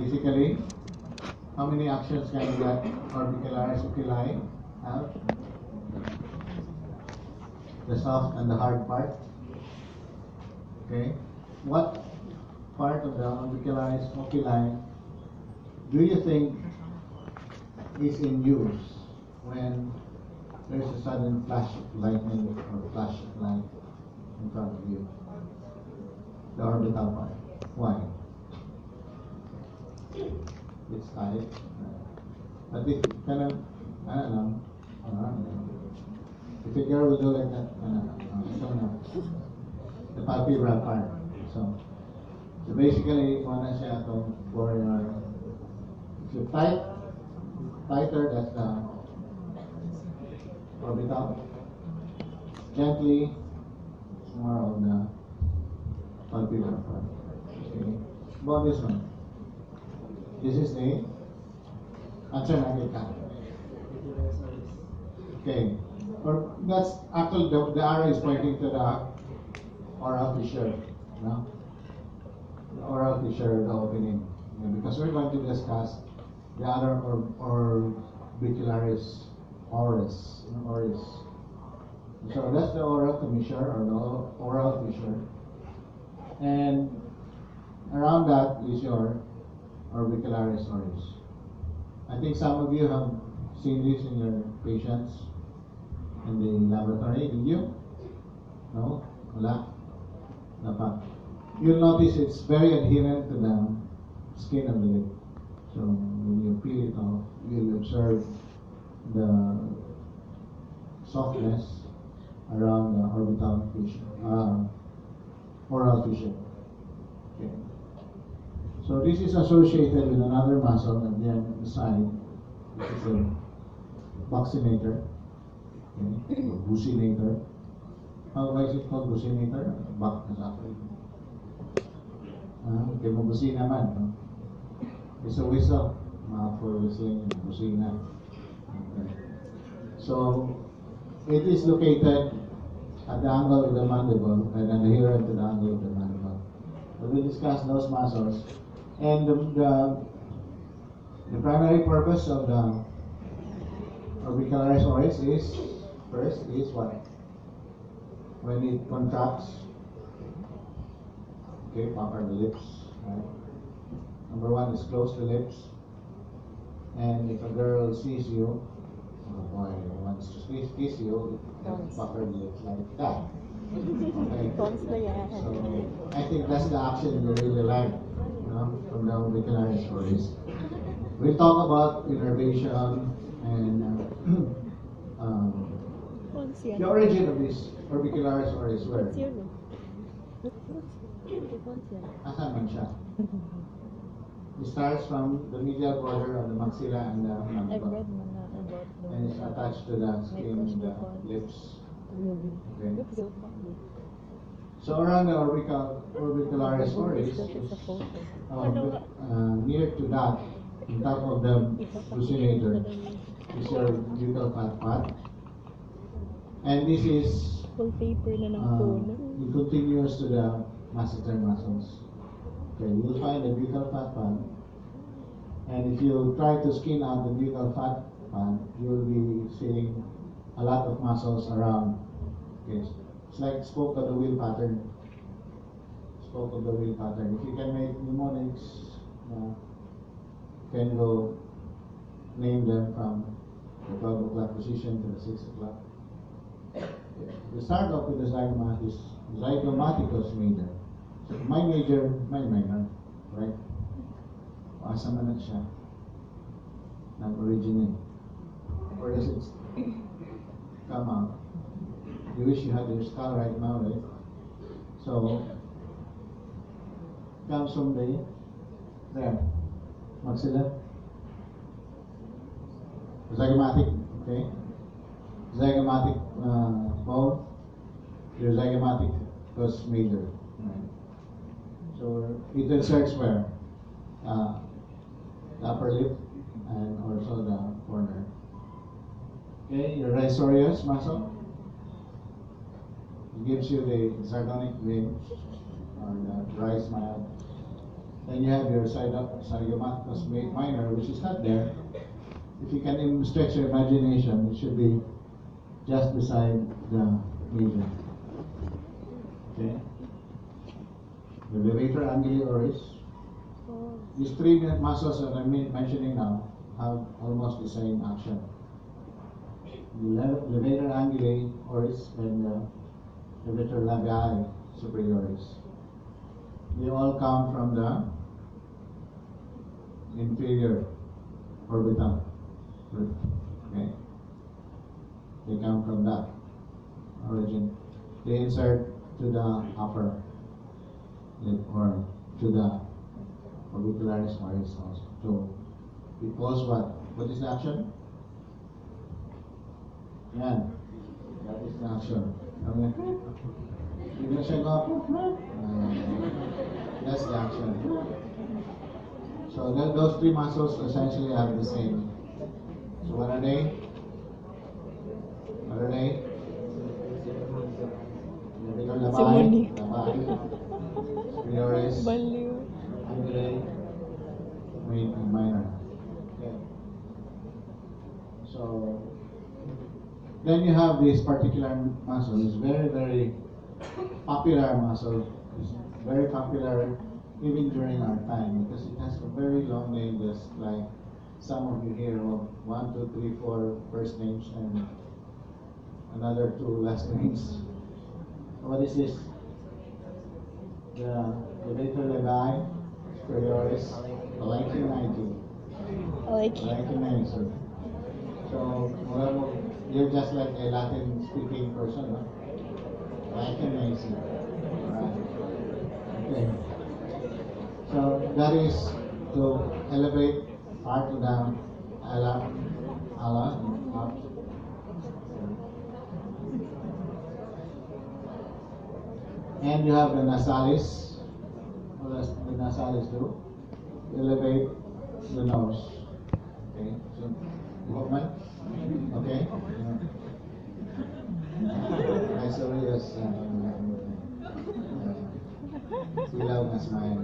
Basically, how many actions can that orbicularis oculi have? The soft and the hard part. Okay. What part of the orbicularis oculi do you think is in use when there's a sudden flash of lightning or flash of light in front of you? The orbital part. Why? It's tight. But if kind of, I don't know. If a girl will do like that, I don't know. The palpebral part. So basically, one siya itong for your, if you tighter, that's the orbital. Gently, it's more of the palpebral part. Okay. About this one. This is the answer natin ka. Okay. Or that's actually the arrow is pointing to the oral fissure. No? The oral fissure, the opening. Okay, because we're going to discuss the other orbicularis oris. Oris. So that's the oral commissure or the oral fissure. And around that is your orbicularis oris. I think some of you have seen this in your patients in the laboratory. Did you? No? Wala? Napa. You'll notice it's very adherent to the skin of the lip. So when you peel it off, you'll observe the softness around the orbital fissure, oral fissure. Okay. So this is associated with another muscle at the side. This is a buccinator, okay, or buccinator. How is it called buccinator? Buck is actually. Okay, mabusina man. No? It's a whistle, for whistling, busina. Okay. So it is located at the angle of the mandible and adherent to the angle of the mandible. We will discuss those muscles. And the primary purpose of the orbicularis oris is, first, is what? When it contracts, okay, pucker the lips, right? Number one is close the lips. And if a girl sees you, or a boy wants to kiss you, pucker the lips like that. Okay. So I think that's the action you really like. From the orbicularis oris. We'll talk about innervation and the origin of this orbicularis oris where? Asan man siya? It starts from the medial border of the maxilla and the mandible. And it's attached to the skin of the lips. Okay. So around the orbicularis oris, near to that, on top of the buccinator, is your buccal fat pad. And this is it continues to the masseter muscles. Okay, you'll find the buccal fat pad. And if you try to skin out the buccal fat pad, you'll be seeing a lot of muscles around. Okay. It's like spoke of the wheel pattern. Spoke of the wheel pattern. If you can make mnemonics, can go name them from the 12 o'clock position to the 6 o'clock. We start off with the zygomaticus major. So my major, my minor, right? Asa man na siya nag-originate. Where does it come out? You wish you had your skull right now, right? So, comes from there, maxilla, zygomatic, okay? Zygomatic bone, your zygomaticus major, right? So, it inserts where? The upper lip and also the corner. Okay, your risorius muscle. Gives you the sardonic vein or the dry smile. Then you have your zygomatous minor, which is not there. If you can even stretch your imagination, it should be just beside the major. Okay? The levator anguli oris. These three muscles that I'm mentioning now have almost the same action. The levator anguli oris and the levator labii superioris. They all come from the inferior orbital. Okay? They come from that origin. They insert to the upper lip or to the orbicularis maris also. So it pulls what? What is the action? Yan. That is the action. Okay. You're gonna shake off. That's the action. So those three muscles essentially are the same. So what are they? What are they? Labii, superioris, anguli, and minor. Okay. So then you have this particular muscle. It's very, very popular muscle. It's very popular even during our time because it has a very long name, just like some of you here. 1, 2, 3, 4 first names and another 2 last names. What is this? The levator labii superioris olecranon. Olecranon. So you're just like a Latin speaking person, no? Olecranon. Alright. Okay. So that is to elevate part to the ala up. And you have the nasalis. What does the nasalis do? Elevate the nose. Okay. So, Hoffman? Okay. I saw you as silaw na smile.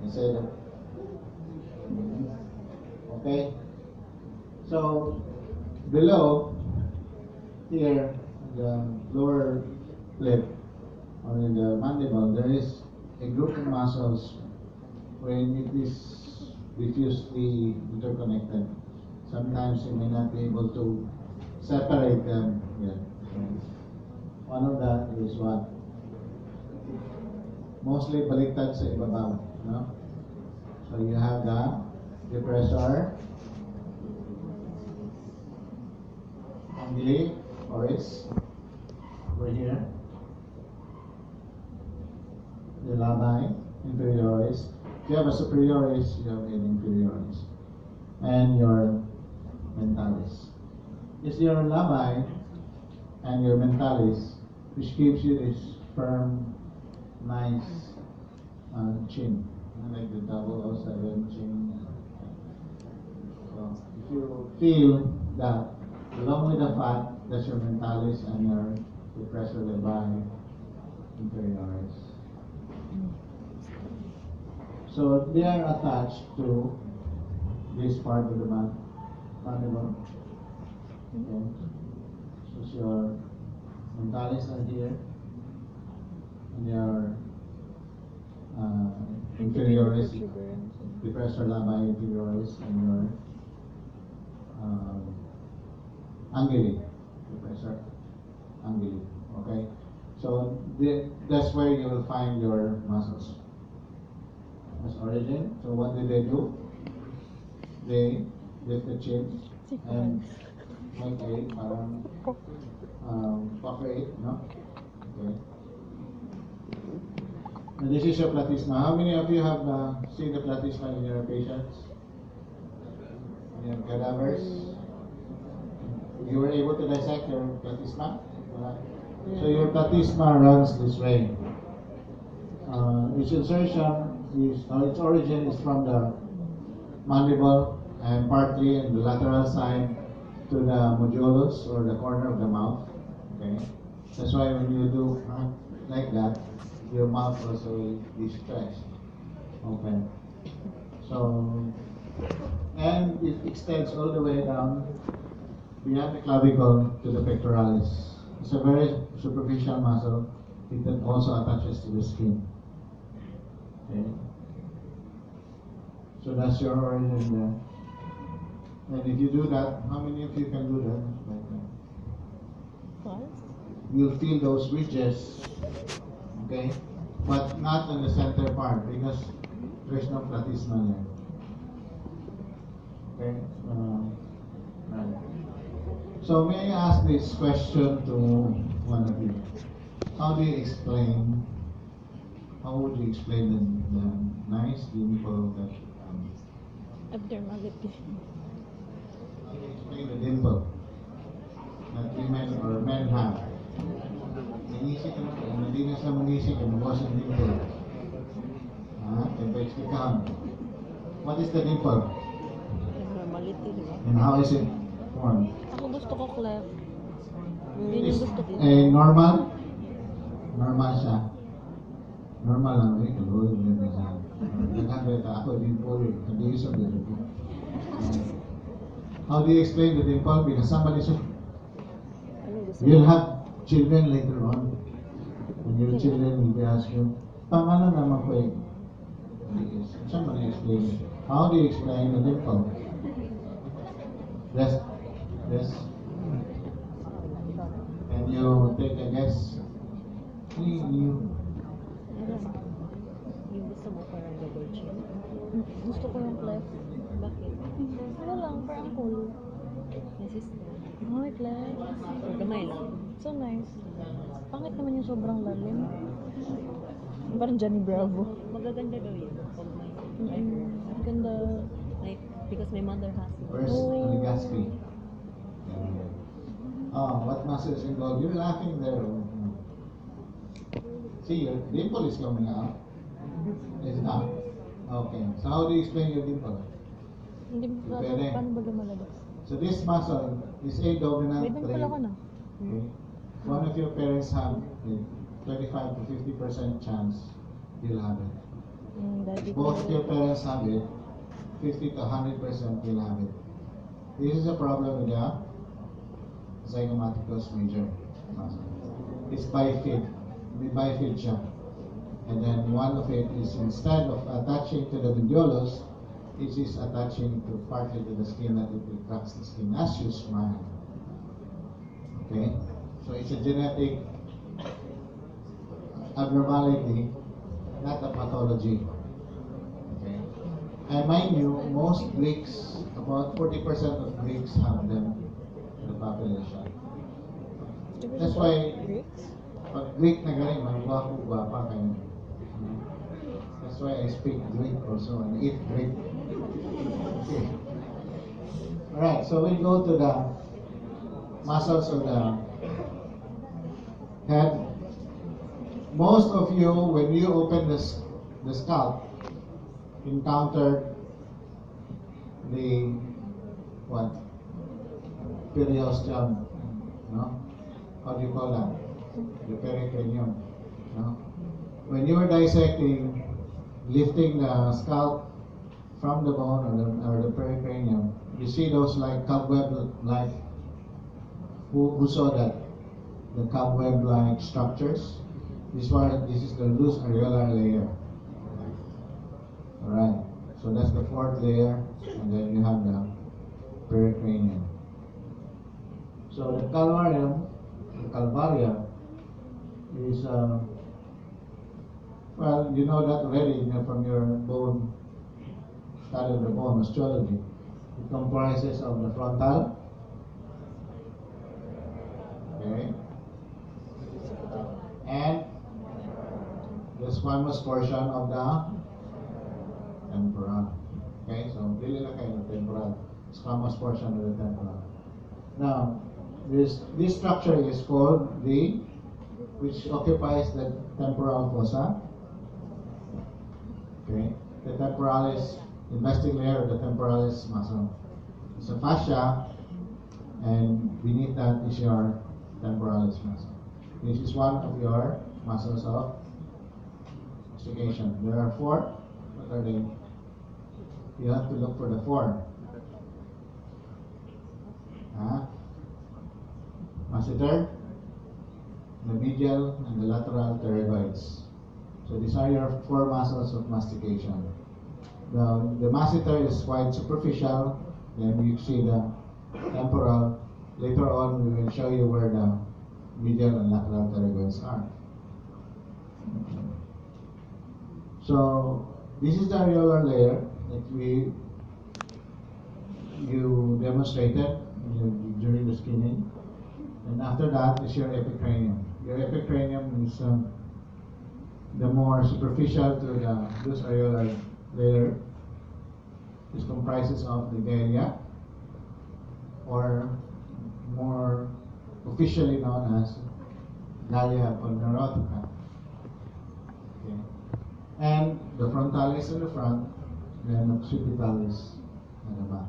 Instead of okay. So below here, the lower lip or in the mandible, there is a group of muscles when it is diffusely interconnected. Sometimes you may not be able to separate them yet. One of that is what? Mostly baliktad sa ibabaw, no? So you have the depressor anguli oris over here. The labii inferioris. If you have a superioris, you have an inferioris. And your mentalis. It's your labii and your mentalis which gives you this firm, nice chin. Like the 007 chin. So if you feel that along with the fat, that's your mentalis and your depressor labii inferioris. So they are attached to this part of the mandible. Okay. So your mentalis are here, and your inferioris, depressor labii inferioris, and your anguli, depressor anguli. Okay. So that's where you will find your muscles. As origin. So what do? They lift the chin and make a parang pucker it, no? Okay. And this is your platysma. How many of you have seen the platysma in your patients? In your cadavers? You were able to dissect your platysma? So your platysma runs this way. Its insertion is, its origin is from the mandible and partly in the lateral side to the modulus or the corner of the mouth. Okay, that's why when you do like that, your mouth also will be stretched open. So, and it extends all the way down beyond the clavicle to the pectoralis. It's a very superficial muscle. It then also attaches to the skin. Okay. So that's your origin there. And if you do that, how many of you can do that? Like that? You'll feel those ridges, okay? But not in the center part because there's no platysma there. Okay? Right. So may I ask this question to one of you? How do you explain, how would you explain the nice dimple that Abnormality. how do you explain the dimple that women or men have? Inisip ka na po, hindi na sila manisip yung bukas ng dimple. Explicahan. What is the dimple? Abnormality, di ba? And how is it formed? Ako gusto ko clef. Yun yung gusto ko. Normal? Normal siya. Normal lang. Kaluhin mo yun sa nagkakita ako din po yun. Hindi yung sabi ko. How do you explain the dimple? Because somebody said, Ano gusto you'll ko? have children later on. And your children will be asked you, paano naman po yun? Somebody explain it. How do you explain the dimple? Yes. Yes. And you take a guess. You. Yung gusto mo parang double chin. Gusto ko yung clef. Bakit? Ano lang, parang cool. My sister. Ay, clef. O, gamay lang. So nice. Pangit naman yung sobrang lalim. Parang Johnny Bravo. Magaganda daw yun pag may Ang ganda. like because my mother has it. Where's Legaspi? Oh, what muscle is involved? You're laughing there. See, your dimple is coming out. Is it not? Okay. So how do you explain your dimple? Hindi mo Pwede. paano ba lumalabas? So this muscle is a dominant Wait, trait. pala ko na. Okay. One of your parents have it. 25 to 50% chance you'll have it. Daddy ko. Both your parents have it. 50 to 100% you'll have it. This is a problem with the zygomaticus major muscle. It's bifid. May bifid siya. And then one of it is instead of attaching to the mediolus, it is attaching to partly to the skin that it retracts the skin as you smile. Okay? So it's a genetic abnormality, not a pathology. Okay? And mind you, most Greeks, about 40% of Greeks have them in the population. That's why, pag Greek na galing, mga gwapa kayo. That's why I speak Greek also and eat Greek. Okay. Alright, so we go to the muscles of the head. Most of you, when you open the scalp, encountered the what? Periosteum, no? How do you call that? The pericranium, no? When you were dissecting, lifting the scalp from the bone or the pericranium, you see those like cobweb-like. Who saw that? The cobweb-like structures. This is the loose areolar layer. Alright, so that's the fourth layer, and then you have the pericranium. So the calvaria is, well, you know that already from your bone, study of the bone, osteology. It comprises of the frontal, okay, and the squamous portion of the temporal. Okay, so really lang kayo ng temporal. Squamous portion of the temporal. Now, this structure is called which occupies the temporal fossa. Okay, the temporalis, investing layer of the temporalis muscle. It's a fascia, and beneath that is your temporalis muscle. This is one of your muscles of mastication. There are four. What are they? you have to look for the 4. Masseter, the medial, and the lateral pterygoids. So these are your 4 muscles of mastication. The masseter is quite superficial. Then you see the temporal. Later on, we will show you where the medial and lateral pterygoids are. So this is the areolar layer that you demonstrated during the skinning. And after that is your epicranium. Your epicranium is the more superficial to the loose areolar layer. This comprises of the galea, or more officially known as galea ponderosa. Okay. And the frontalis in the front, then occipitalis at the back.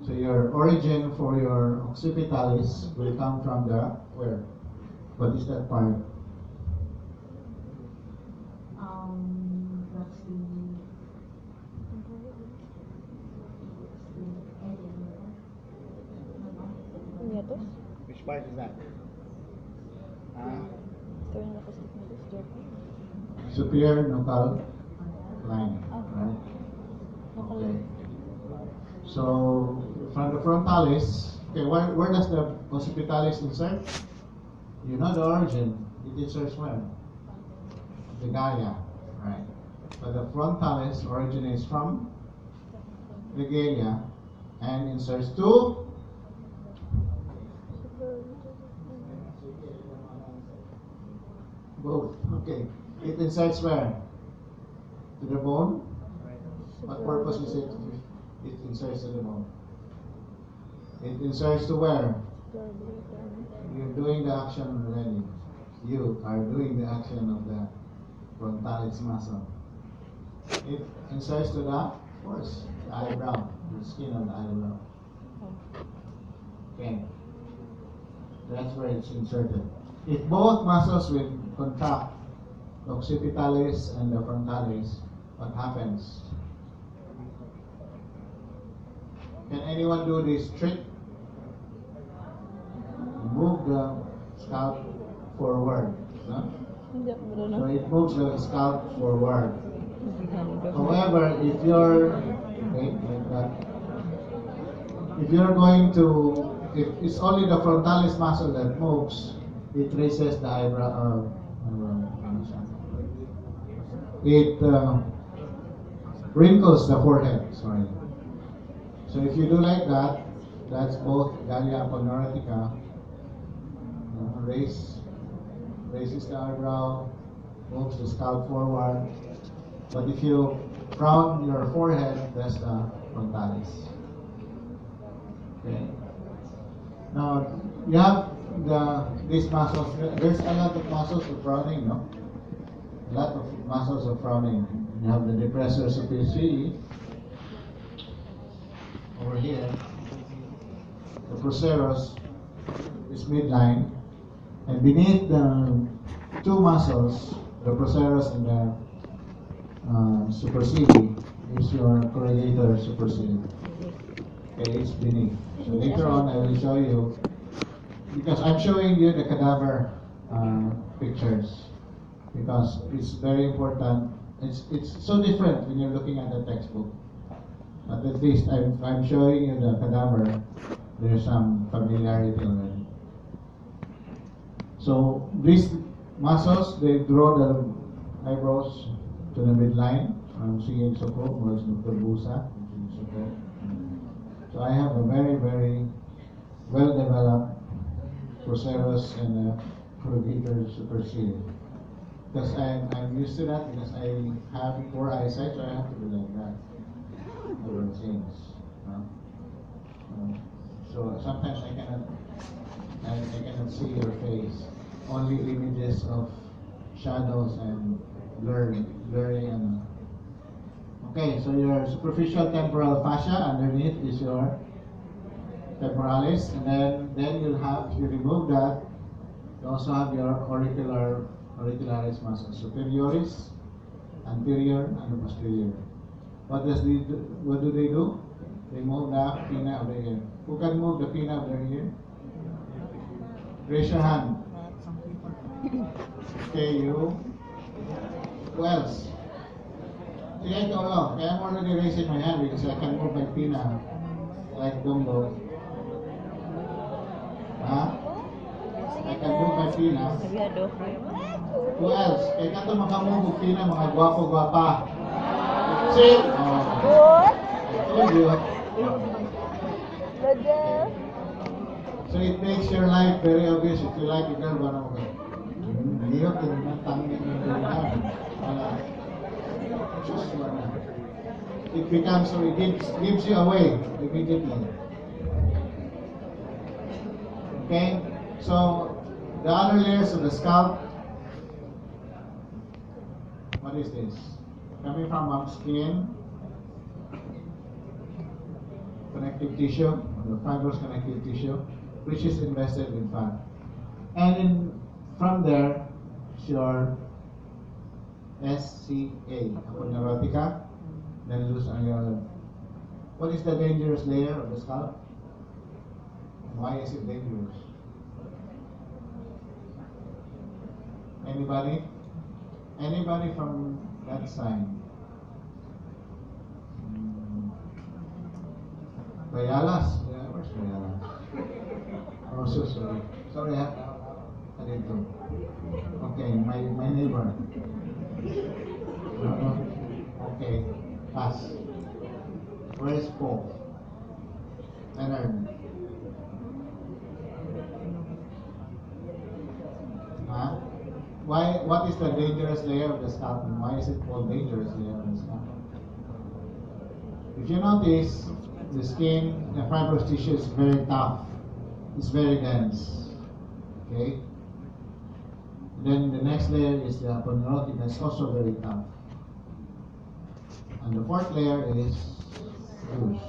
So your origin for your occipitalis will come from the where? What is that part? That's Hiatus? Which part is that? Ito yung nakusip na this joke. Superior nuchal line, right? Okay. So from the frontalis, okay, where does the occipitalis insert? You know the origin. It inserts where? The galea, right? But the frontalis originates from the galea and inserts to both. Okay. It inserts where? To the bone? What purpose is it? It inserts to the bone. It inserts to where? You're doing the action already. You are doing the action of the frontalis muscle. It inserts to the, of course, the eyebrow, the skin of the eyebrow. Okay. That's where it's inserted. If both muscles will contract, the occipitalis and the frontalis, what happens? Can anyone do this trick? Move the scalp forward. No? Hindi ako So marunong. it moves the scalp forward. However, if you're okay, like that, if you're going to, if it's only the frontalis muscle that moves, it raises the eyebrow. It wrinkles the forehead. Sorry. So if you do like that, that's both galea ponderosa. Raises the eyebrow, moves the scalp forward. But if you frown your forehead, that's the frontalis. Okay. Now you have these muscles. There's a lot of muscles of frowning, no? A lot of muscles of frowning. You have the depressor supercilii over here. The procerus is midline, and beneath the 2 muscles, the procerus and the supercilii, is your corrugator supercilii. Okay, it's beneath. So later on, I will show you, because I'm showing you the cadaver pictures, because it's very important. It's so different when you're looking at the textbook. But at least I'm showing you the cadaver. There's some familiarity already. So these muscles, they draw the eyebrows to the midline. So I have a very, very well developed procerus and corrugator supercilii. Because I'm used to that, because I have poor eyesight, so I have to do like that. Other things. So sometimes I cannot see your face. Only images of shadows and blurry and. Okay, so your superficial temporal fascia underneath is your temporalis, and then you'll have, if you remove that, you also have your auricularis muscle, superioris, anterior, and posterior. What does they do? What do they do? They move the pinna of the ear. Who can move the pinna of their ear? Raise your hand. Okay, you. Who else? See, I don't know. I'm already raising my hand because I can move my pinna like Dumbo. Huh? I can move my pinna. Kabyado. Who else? Kaya ka ito makamove ng pinna, mga gwapo-gwapa. See? Oh. I told you. So it makes your life very obvious. If you like a girl, wala mo kayo. Liyot yung natangin yung girl. Just one. It becomes, so it gives you away immediately. Okay? So, the other layers of the scalp, what is this? Coming from our skin, connective tissue, the fibrous connective tissue, which is invested with fat. And from there, your SCA, aponeurotica, then loose areola. What is the dangerous layer of the scalp? Why is it dangerous? Anybody? Anybody from that side? Bayalas? Yeah, where's Bayalas? Oh, so sorry. Sorry, I didn't know. Okay, my neighbor. Okay, pass. Where is Paul? Leonard. Huh? Why? What is the dangerous layer of the scalp, and why is it called dangerous layer of the scalp? If you notice, the skin, the fibrous tissue is very tough. It's very dense. Okay. Then the next layer is the aponeurotic. It's also very tough. And the fourth layer is loose.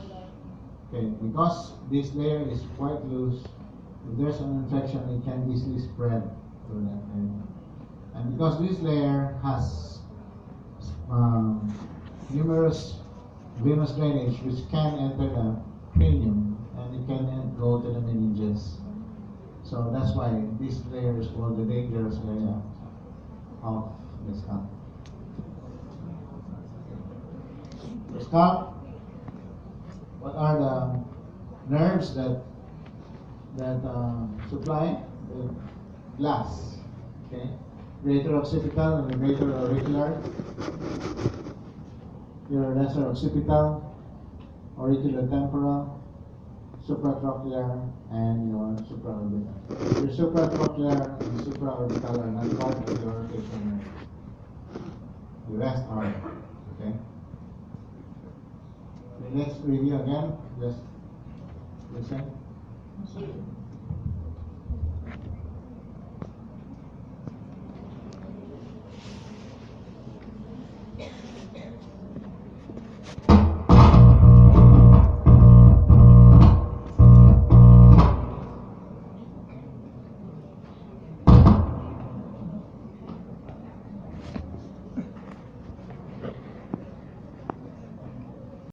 Okay, because this layer is quite loose, if there's an infection, it can easily spread through that area. And because this layer has numerous venous drainage which can enter the cranium and it can go to the meninges. So that's why this layer is called the dangerous layer of the scalp. The scalp, what are the nerves that supply the glass? Okay, greater occipital and the greater auricular. Your lesser occipital, auriculotemporal, supratrochlear, and your supraorbital. Your supratrochlear and supraorbital are not part of your facial nerve. The rest are. Okay. Let's review again. Just listen.